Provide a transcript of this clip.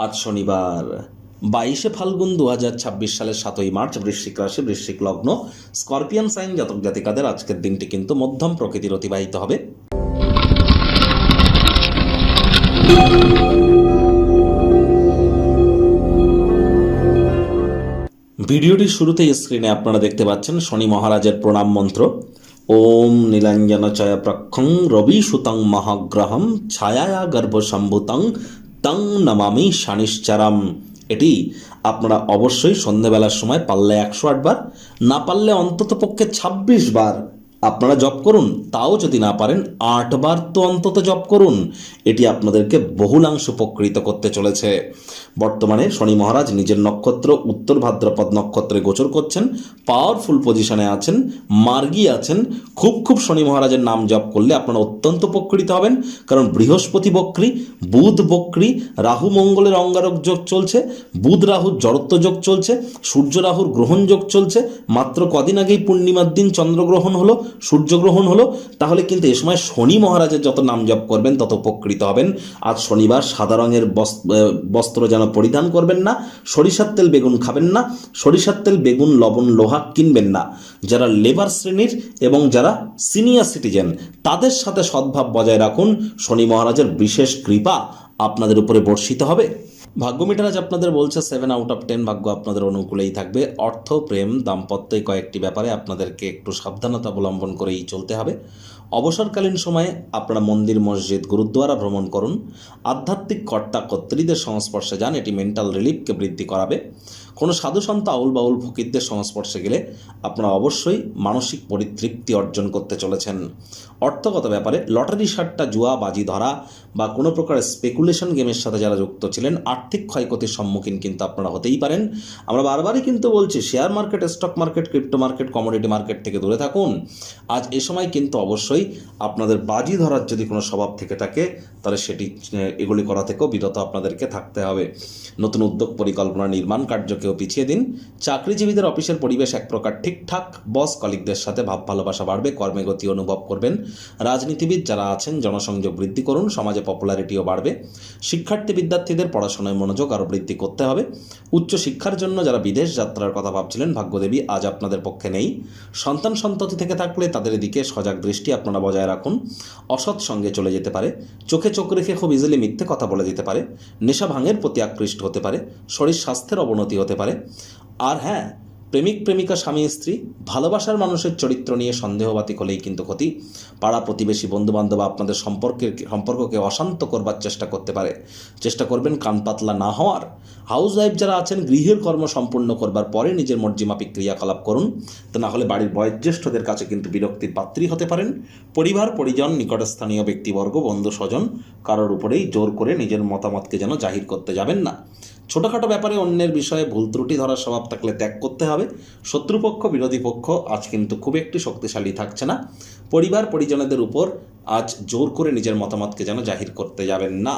আজ শনিবার 22শে ফাল্গুন 2026 সালের 7ই মার্চ, বৃশ্চিক রাশি, বৃশ্চিক লগ্ন, স্করপিয়ান সাইন জাতক জাতিকাদের আজকের দিনটি কিন্তু মধ্যম প্রকৃতির অতিবাহিত হবে। ভিডিওটির শুরুতেই স্ক্রিনে আপনারা দেখতে পাচ্ছেন শনি মহারাজের প্রণাম মন্ত্র। ওম নীলাঞ্জন চয় প্রক্ষং রবি সুতং মহাগ্রহম ছায়া গর্ভসম্ভূতং তং নমামি শানিশ্চারাম। এটি আপনারা অবশ্যই সন্ধ্যেবেলার সময় পারলে 108 বার, না পারলে অন্তত পক্ষে 26 বার আপনারা জপ করুন। তাও যদি না পারেন 8 বার তো অন্তত জপ করুন। এটি আপনাদেরকে বহুলাংশ উপকৃত করতে চলেছে। বর্তমানে শনি মহারাজ নিজের নক্ষত্র উত্তর ভাদ্রপদ নক্ষত্রে গোচর করছেন, পাওয়ারফুল পজিশনে আছেন, মার্গী আছেন। খুব শনি মহারাজের নাম জপ করলে আপনারা অত্যন্ত উপকৃত হবেন, কারণ বৃহস্পতি বক্রী, বুধ বক্রী, রাহু মঙ্গলের অঙ্গারক যোগ চলছে, বুধ রাহুর জড়ত্ব যোগ চলছে, সূর্য রাহুর গ্রহণ যোগ চলছে। মাত্র কদিন আগেই পূর্ণিমার দিন চন্দ্রগ্রহণ হলো, সূর্যগ্রহণ হলো। তাহলে কিন্তু এ সময় শনি মহারাজের যত নাম জপ করবেন তত উপকৃত হবেন। আজ শনিবার সাদা রঙের বস্ত্র যেন পরিধান করবেন না, সরিষার তেল বেগুন খাবেন না, সরিষার তেল বেগুন লবণ লোহা কিনবেন না। যারা লেবার শ্রেণীর এবং যারা সিনিয়র সিটিজেন তাদের সাথে সদ্ভাব বজায় রাখুন। শনি মহারাজের বিশেষ কৃপা আপনাদের উপরে বর্ষিত হবে। ভাগ্য মিটার আজ আপনাদের বলছে 7 আউট অফ 10 ভাগ্য আপনাদের অনুকূলেই থাকবে। অর্থ, প্রেম, দাম্পত্য এই কয়েকটি ব্যাপারে আপনাদেরকে একটু সাবধানতা অবলম্বন করেই চলতে হবে। অবসরকালীন সময়ে আপনারা মন্দির, মসজিদ, গুরুদ্বারা ভ্রমণ করুন। আধ্যাত্মিক কর্তা কর্ত্রীদের সংস্পর্শে যান, এটি মেন্টাল রিলিফকে বৃদ্ধি করাবে। কোনো সাধুসন্ত আউল বাউল ফকিরদের সংস্পর্শে গেলে আপনারা অবশ্যই মানসিক পরিতৃপ্তি অর্জন করতে চলেছেন। অর্থগত ব্যাপারে লটারি সাট্টা, জুয়া, বাজি ধরা বা কোনো প্রকার স্পেকুলেশন গেমের সাথে যারা যুক্ত ছিলেন আর্থিক ক্ষয়ক্ষতির সম্মুখীন কিন্তু আপনারা হতেই পারেন। আমরা বারবারই কিন্তু বলছি share market, stock market, crypto market, commodity market থেকে দূরে থাকুন। আজ এ সময় কিন্তু অবশ্যই আপনাদের বাজি ধরার যদি কোনো স্বভাব থেকে থাকে তাহলে এগুলি করা থেকেও বিরত আপনাদেরকে থাকতে হবে। নতুন উদ্যোগ, পরিকল্পনা, নির্মাণ কার্যকেও পিছিয়ে দিন। চাকরিজীবীদের অফিসের পরিবেশ এক প্রকার ঠিকঠাক, বস কলিগদের সাথে ভাব ভালোবাসা বাড়বে, কর্মে গতি অনুভব করবেন। রাজনীতিবিদ যারা আছেন জনসংযোগ বৃদ্ধি করুন, সমাজে পপুলারিটিও বাড়বে। শিক্ষার্থী বিদ্যার্থীদের পড়াশোনায় মনোযোগ আরও বৃদ্ধি করতে হবে। উচ্চ শিক্ষার জন্য যারা বিদেশ যাত্রার কথা ভাবছিলেন ভাগ্যদেবী আজ আপনাদের পক্ষে নেই। সন্তান সন্ততি থেকে থাকলে তাদের দিকে সজাগ দৃষ্টি আপনারা বজায় রাখুন। অসৎ সঙ্গে চলে যেতে পারে, চোখে চোখ রেখে খুব ইজিলি মিথ্যে কথা বলে দিতে পারে, নেশা ভাঙের প্রতি আকৃষ্ট হতে পারে, শরীর স্বাস্থ্যের অবনতি হতে পারে। আর হ্যাঁ, প্রেমিক প্রেমিকা, স্বামী স্ত্রী, ভালোবাসার মানুষের চরিত্র নিয়ে সন্দেহবাতিক হলেই কিন্তু ক্ষতি। পাড়া প্রতিবেশী, বন্ধুবান্ধব আপনাদের সম্পর্ককে অশান্ত করবার চেষ্টা করতে পারে। চেষ্টা করবেন কান পাতলা না হওয়ার। হাউস ওয়াইফ যারা আছেন গৃহের কর্ম সম্পূর্ণ করবার পরে নিজের মর্জিমাফিক ক্রিয়াকলাপ করুন, তা না হলে বাড়ির বয়োজ্যেষ্ঠদের কাছে কিন্তু বিরক্তির পাত্রী হতে পারেন। পরিবার পরিজন, নিকটস্থানীয় ব্যক্তিবর্গ, বন্ধু স্বজন কারোর উপরেই জোর করে নিজের মতামতকে যেন জাহির করতে যাবেন না। ছোটোখাটো ব্যাপারে অন্যের বিষয়ে ভুল ত্রুটি ধরার স্বভাব থাকলে ত্যাগ করতে হবে। শত্রুপক্ষ, বিরোধী পক্ষ আজ কিন্তু খুব একটি শক্তিশালী থাকছে না। পরিবার পরিজনদের উপর আজ জোর করে নিজের মতামতকে যেন জাহির করতে যাবেন না।